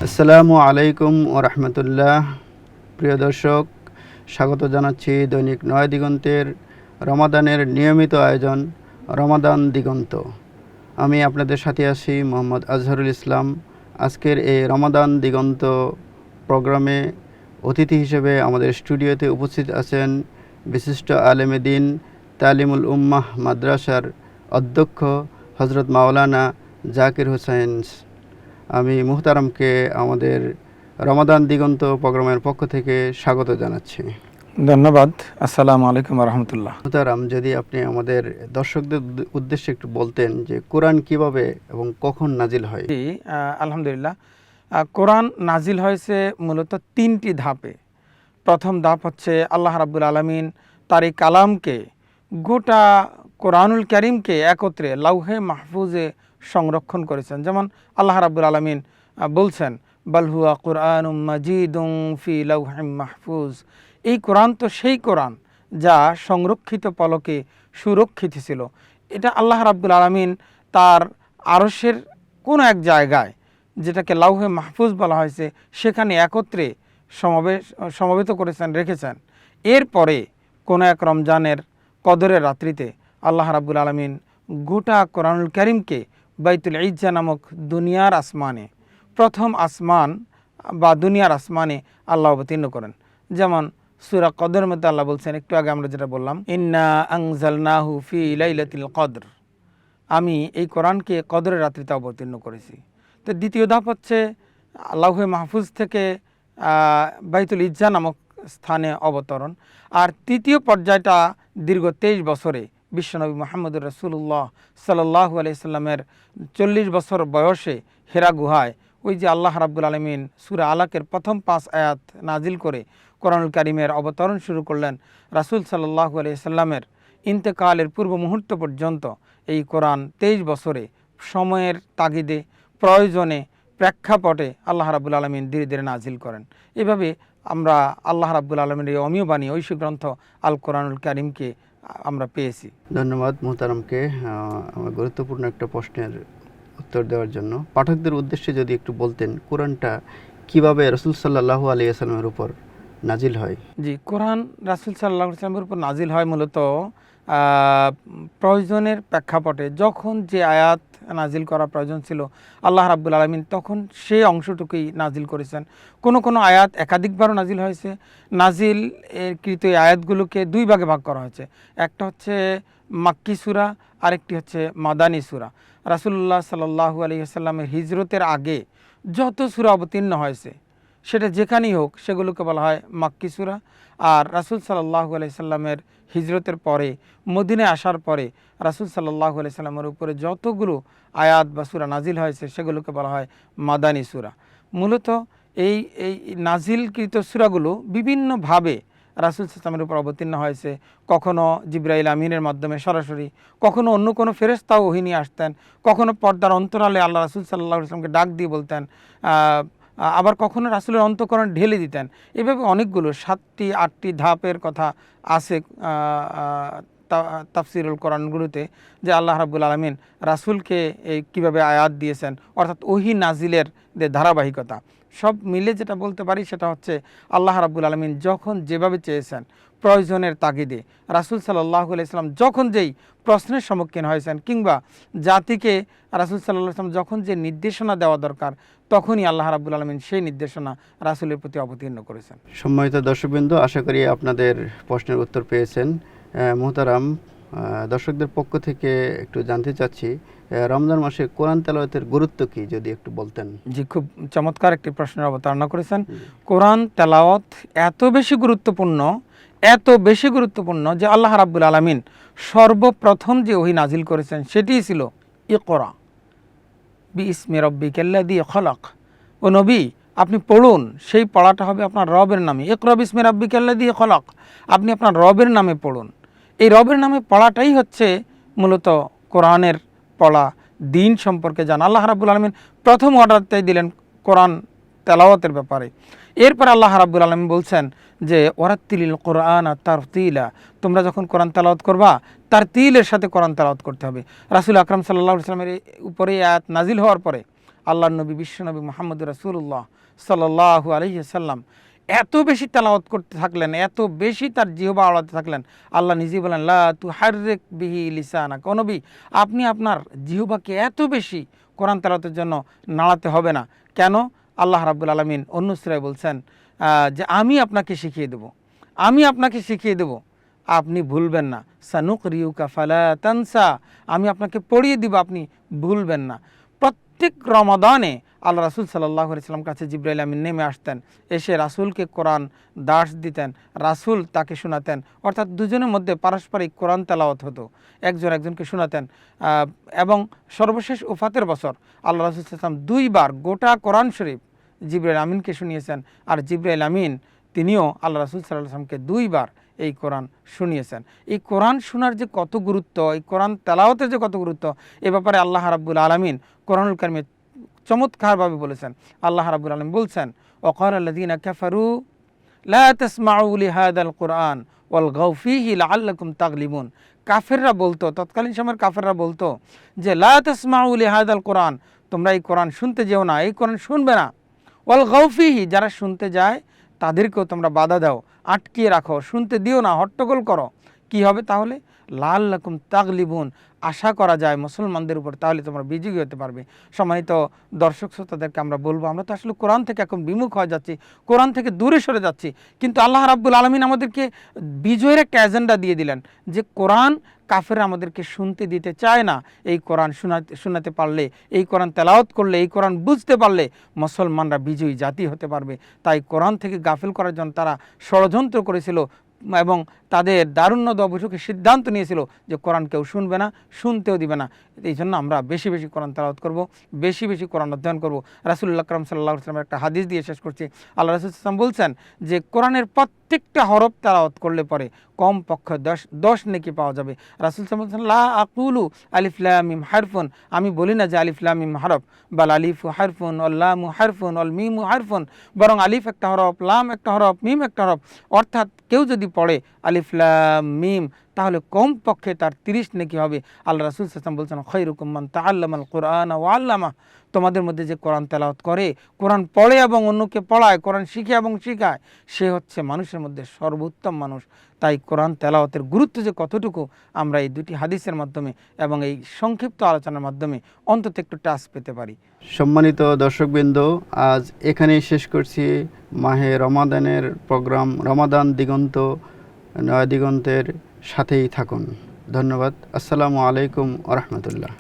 আসসালামু আলাইকুম ওয়া রাহমাতুল্লাহ। প্রিয় দর্শক, স্বাগত জানাচ্ছি দৈনিক নয় দিগন্তের রমাদানের নিয়মিত আয়োজন রমাদান দিগন্ত। আমি আপনাদের সাথে আছি মোহাম্মদ আজহারুল ইসলাম। আজকের এই রমাদান দিগন্ত প্রোগ্রামে অতিথি হিসেবে আমাদের স্টুডিওতে উপস্থিত আছেন বিশিষ্ট আলেমে দ্বীন তালিমুল উম্মাহ মাদ্রাসার অধ্যক্ষ হজরত মাওলানা জাকির হোসেন। আমি মুহতারামকে আমাদের রমাদান দিগন্ত প্রোগ্রামের পক্ষ থেকে স্বাগত জানাচ্ছি। ধন্যবাদ। আসসালামু আলাইকুম রহমতুল্লাহ। মুহতারাম, যদি আপনি আমাদের দর্শকদের উদ্দেশ্যে একটু বলতেন যে কোরআন কিভাবে এবং কখন নাজিল হয়। আলহামদুলিল্লাহ, কোরআন নাজিল হয়েছে মূলত তিনটি ধাপে। প্রথম ধাপ হচ্ছে আল্লাহ রাব্বুল আলামিন তার এই কালামকে, গোটা কোরআনুল কারীমকে একত্রে লাউহে মাহফুজে সংরক্ষণ করেছেন। যেমন আল্লাহ রাব্বুল আলামিন বলছেন, বাল হুয়া কুরআনুম মাজিদুন ফি লাউহিম মাহফুজ। এই কোরআন তো সেই কোরআন যা সংরক্ষিত পলকে সুরক্ষিত ছিল। এটা আল্লাহ রাব্বুল আলামিন তার আরশের কোনো এক জায়গায়, যেটাকে লাউহে মাহফুজ বলা হয়েছে, সেখানে একত্রে সমবেত করেছেন, রেখেছেন। এরপরে কোনো এক রমজানের কদরের রাত্রিতে আল্লাহ রাব্বুল আলামিন গোটা কোরআনুল কারীমকে বাইতুল ইজ্জা নামক দুনিয়ার আসমানে, প্রথম আসমান বা দুনিয়ার আসমানে আল্লাহ অবতীর্ণ করেন। যেমন সূরা কদরের মধ্যে আল্লাহ বলছেন, একটু আগে আমরা যেটা বললাম, ইন্না আনজালনাহু ফি লাইলাতিল কদর। আমি এই কোরআনকে কদরের রাত্রিতে অবতীর্ণ করেছি। তো দ্বিতীয় ধাপ হচ্ছে লাউহে মাহফুজ থেকে বাইতুল ইজ্জা নামক স্থানে অবতরণ। আর তৃতীয় পর্যায়টা দীর্ঘ 23 বছরে বিশ্বনবী মুহাম্মদুর রাসূলুল্লাহ সাল্লাল্লাহু আলাইহি সাল্লামের 40 বছর বয়সে হেরা গুহায় ওই যে আল্লাহ রাব্বুল আলামিন সূরা আলাকের প্রথম 5 আয়াত নাজিল করে কোরআনুল কারীমের অবতরণ শুরু করলেন। রাসূল সাল্লাল্লাহু আলাইহি সাল্লামের ইন্তেকালের পূর্ব মুহূর্ত পর্যন্ত এই কোরআন 23 বছরে সময়ের তাগিদে, প্রয়োজনে, প্রেক্ষাপটে আল্লাহ রাব্বুল আলামিন ধীরে ধীরে নাজিল করেন। এভাবে আমরা আল্লাহ রাব্বুল আলামিনের এই অমীয় বাণী, ঐশী গ্রন্থ আল কোরআনুল কারীমকে আমরা পেয়েছি। ধন্যবাদ মুহতারামকে আমার গুরুত্বপূর্ণ একটা প্রশ্নের উত্তর দেওয়ার জন্য। পাঠকদের উদ্দেশ্যে যদি একটু বলতেন কোরআনটা কিভাবে রাসূল সাল্লাল্লাহু আলাইহি ওয়াসাল্লামের উপর নাজিল হয়। জি, কোরআন রাসূল সাল্লাল্লাহু আলাইহি ওয়াসাল্লামের উপর নাজিল হয় মূলত প্রয়োজনের প্রেক্ষাপটে। যখন যে আয়াত নাজিল করা প্রয়োজন ছিল, আল্লাহ রাব্বুল আলামিন তখন সেই অংশটুকুই নাজিল করেছেন। কোনো কোনো আয়াত একাধিকবারও নাজিল হয়েছে। নাজিল কৃত এই আয়াতগুলোকে দুই ভাগে ভাগ করা হয়েছে। একটা হচ্ছে মাক্কি সূরা, আরেকটি হচ্ছে মাদানী সূরা। রাসূলুল্লাহ সাল্লাল্লাহু আলাইহি ওয়াসাল্লামের হিজরতের আগে যত সূরা অবতীর্ণ হয়েছে, সেটা যেখানেই হোক, সেগুলোকে বলা হয় মাক্কি সূরা। আর রাসূল সাল্লাল্লাহু আলাইহি সাল্লামের হিজরতের পরে, মদিনায় আসার পরে রাসূল সাল্লাল্লাহু আলাইহি সাল্লামের উপরে যতগুলো আয়াত বা সূরা নাজিল হয়েছে, সেগুলোকে বলা হয় মাদানী সূরা। মূলত এই এই নাজিলকৃত সূরাগুলো বিভিন্নভাবে রাসূল সাল্লামের উপর অবতীর্ণ হয়েছে। কখনো জিবরাইল আমিনের মাধ্যমে সরাসরি, কখনো অন্য কোনো ফেরেশতাও ওহী নিয়ে আসতেন, কখনো পর্দার অন্তরালে আল্লাহ রাসূল সাল্লাল্লাহু আলাইহি সাল্লামকে ডাক দিয়ে বলতেন, আবার কখনো রাসূলের অন্তঃকরণ ঢেলে দিতেন। এভাবে অনেকগুলো 7টি 8টি ধাপের কথা আছে তাফসিরুল কোরআনগুলোতে, যে আল্লাহ রাব্বুল আলামিন রাসূলকে এই কীভাবে আয়াত দিয়েছেন, অর্থাৎ ওহী নাজিলের যে ধারাবাহিকতা। সব মিলে যেটা বলতে পারি সেটা হচ্ছে আল্লাহ রাব্বুল আলামিন যখন যেভাবে চেয়েছেন, প্রয়োজনের তাগিদে রাসূল সাল্লাল্লাহু আলাইহি সাল্লাম যখন যেই প্রশ্নের সম্মুখীন হয়েছেন, কিংবা জাতিকে রাসূল সাল্লাল্লাহু আলাইহি সাল্লাম যখন যে নির্দেশনা দেওয়া দরকার, তখনই আল্লাহ রাব্বুল আলামিন সেই নির্দেশনা রাসূলের প্রতি অবতীর্ণ করেছেন। সম্মানিত দর্শকবৃন্দ, আশা করি আপনাদের প্রশ্নের উত্তর পেয়েছেন। মুহতারাম, দর্শকদের পক্ষ থেকে একটু জানতে চাচ্ছি, রমজান মাসে কোরআন তেলাওয়াতের গুরুত্ব কি, যদি একটু বলতেন। জি, খুব চমৎকার একটি প্রশ্নের অবতারণা করেছেন। কোরআন তেলাওয়াত এত বেশি গুরুত্বপূর্ণ যে আল্লাহ রাব্বুল আলামিন সর্বপ্রথম যে ওহী নাজিল করেছেন সেটিই ছিল ইকরা বিইসমি রাব্বিকাল্লাযী খলাক। ও নবী, আপনি পড়ুন, সেই পড়াটা হবে আপনার রবের নামে। ইকরা বিইসমি রাব্বিকাল্লাযী খলাক, আপনি আপনার রবের নামে পড়ুন। এই রবের নামে পড়াটাই হচ্ছে মূলত কোরআনের পড়া, দিন সম্পর্কে জানা। আল্লাহ রাব্বুল আলামিন প্রথম অর্ডারটাই দিলেন কোরআন তেলাওয়াতের ব্যাপারে। এরপর আল্লাহ রাব্বুল আলামিন বলছেন যে ওয়ারাত্তিলিল কোরআনা তারতিলা, তোমরা যখন কোরআন তেলাওয়াত করবা, তারতিলের সাথে কোরআন তেলাওয়াত করতে হবে। রাসূল আকরাম সাল্লাল্লাহু আলাইহি ওয়াসাল্লামের উপরে আয়াত নাজিল হওয়ার পরে আল্লাহর নবী বিশ্বনবী মুহাম্মদ রাসূলুল্লাহ সাল্লাল্লাহু আলাইহি সাল্লাম এত বেশি তেলাওয়াত করতে থাকলেন, এত বেশি তার জিহবা আওড়াতে থাকলেন, আল্লাহ নিজেই বলেন লা তুহাররিক বিহি লিসানাক, ও নবী আপনি আপনার জিহবাকে এত বেশি কোরআন তেলাওয়াতের জন্য নাড়াতে হবে না। কেন? আল্লাহ রাব্বুল আলামিন অন্য সূরায় বলছেন যে আমি আপনাকে শিখিয়ে দেব, আমি আপনাকে শিখিয়ে দেব, আপনি ভুলবেন না। সানুকরিউকা ফালা তানসা, আমি আপনাকে পড়িয়ে দিব, আপনি ভুলবেন না। প্রত্যেক রমাদানে আল্লাহ রাসূল সাল্লাল্লাহু আলাইহি সাল্লাম কাছে জিবরাইল আমিন নেমে আসতেন, এসে রাসূলকে কোরআন দার্স দিতেন, রাসূল তাকে শোনাতেন, অর্থাৎ দুজনের মধ্যে পারস্পরিক কোরআন তেলাওয়াত হতো, একজন একজনকে শোনাতেন। এবং সর্বশেষ ওফাতের বছর আল্লাহ রাসূল সাল্লাল্লাহু আলাইহি সাল্লাম 2 বার গোটা কোরআন শরীফ জিবরাইল আমিনকে শুনিয়েছেন, আর জিবরাইল আমিন তিনিও আল্লাহ রাসূল সাল্লাল্লাহু আলাইহি সাল্লামকে 2 বার এই কোরআন শুনিয়েছেন। এই কোরআন শোনার যে কত গুরুত্ব, এই কোরআন তেলাওয়াতের যে কত গুরুত্ব, এ ব্যাপারে আল্লাহ রাব্বুল আলামিন কোরআনুল কারিমে চমৎকারভাবে বলেছেন। আল্লাহ রাব্বুল আলামিন বলছেন ওয়াকাল আল্লাযীনা কাফারু লা তাসমাউ লিহাদাল কুরআন ওয়ালগাউ ফীহি লাআল্লাকুম তাগলিবুন। কাফেররা বলতো, তৎকালীন সময়ের কাফেররা বলতো যে লা তাসমাউ লিহাদাল কুরআন, তোমরা এই কোরআন শুনতে যেও না, এই কোরআন শুনবে না। ওয়ালগাউ ফীহি, যারা শুনতে যায় তাদেরকেও তোমরা বাধা দাও, আটকিয়ে রাখো, শুনতে দিও না, হট্টগোল করো। কি হবে তাহলে? লাআল্লাকুম তাগলিবুন, আশা করা যায় মুসলমানদের উপর তাহলে তোমরা বিজয়ী হতে পারবে। সম্মানিত দর্শক শ্রোতাদেরকে আমরা বলবো, আমরা তো আসলে কোরআন থেকে এখন বিমুখ হয়ে যাচ্ছি, কোরআন থেকে দূরে সরে যাচ্ছি, কিন্তু আল্লাহ রাব্বুল আলামিন আমাদেরকে বিজয়ের একটা এজেন্ডা দিয়ে দিলেন যে কোরআন কাফেররা আমাদেরকে শুনতে দিতে চায় না। এই কোরআন শোনাতে পারলে, এই কোরআন তেলাওয়াত করলে, এই কোরআন বুঝতে পারলে মুসলমানরা বিজয়ী জাতি হতে পারবে। তাই কোরআন থেকে গাফিল করার জন্য তারা ষড়যন্ত্র করেছিল এবং তাদের দারুণ্যদ বৈঠকে সিদ্ধান্ত নিয়েছিল যে কোরআন কেউ শুনবে না, শুনতেও দিবে না। এই জন্য আমরা বেশি বেশি কোরআন তেলাওয়াত করব, বেশি বেশি কোরআন অধ্যয়ন করব। রাসূলুল্লাহ আকরাম সাল্লাল্লাহু আলাইহি ওয়াসাল্লামের একটা হাদিস দিয়ে শেষ করছি। আল্লাহ রাসূল সাল্লাল্লাহু আলাইহি ওয়াসাল্লাম বলছেন যে কোরআনের প্রত্যেকটা হরফ তেলাওয়াত করলে পরে কমপক্ষে 10 নেকি পাওয়া যাবে। রাসূল সাল্লাল্লাহু আলাইহি ওয়াসাল্লাম লা আকুলু আলিফ লাম মিম হারফুন, আমি বলি না যে আলিফ লাম মিম হরফ, বাল আলিফু হারফুন ওয়াল লামু হারফুন ওয়াল মিমু হারফুন, বরং আলিফ একটা হরফ, লাম একটা হরফ, মিম একটা হরফ। অর্থাৎ কেউ যদি পড়ে আলিফ লাম মিম তাহলে কমপক্ষে তার 30 নেকি হবে। আল্লাহ রাসূল সাল্লাল্লাহু আলাইহি ওয়াসাল্লাম বলছেন খায়রুকুম মান তাআল্লামাল কুরআনা ওয়া আল্লামা, তোমাদের মধ্যে যে কোরআন তেলাওয়াত করে, কোরআন পড়ে এবং অন্যকে পড়ায়, কোরআন শিখে এবং শেখায়, সে হচ্ছে মানুষের মধ্যে সর্বোত্তম মানুষ। তাই কোরআন তেলাওয়াতের গুরুত্ব যে কতটুকু আমরা এই দুটি হাদিসের মাধ্যমে এবং এই সংক্ষিপ্ত আলোচনার মাধ্যমে অন্তত একটু টাচ পেতে পারি। সম্মানিত দর্শকবৃন্দ, আজ এখানেই শেষ করছি মাহে রমাদানের প্রোগ্রাম রমাদান দিগন্ত। নয়া দিগন্তের সাথেই থাকুন। ধন্যবাদ। আসসালামু আলাইকুম ওয়া রাহমাতুল্লাহ।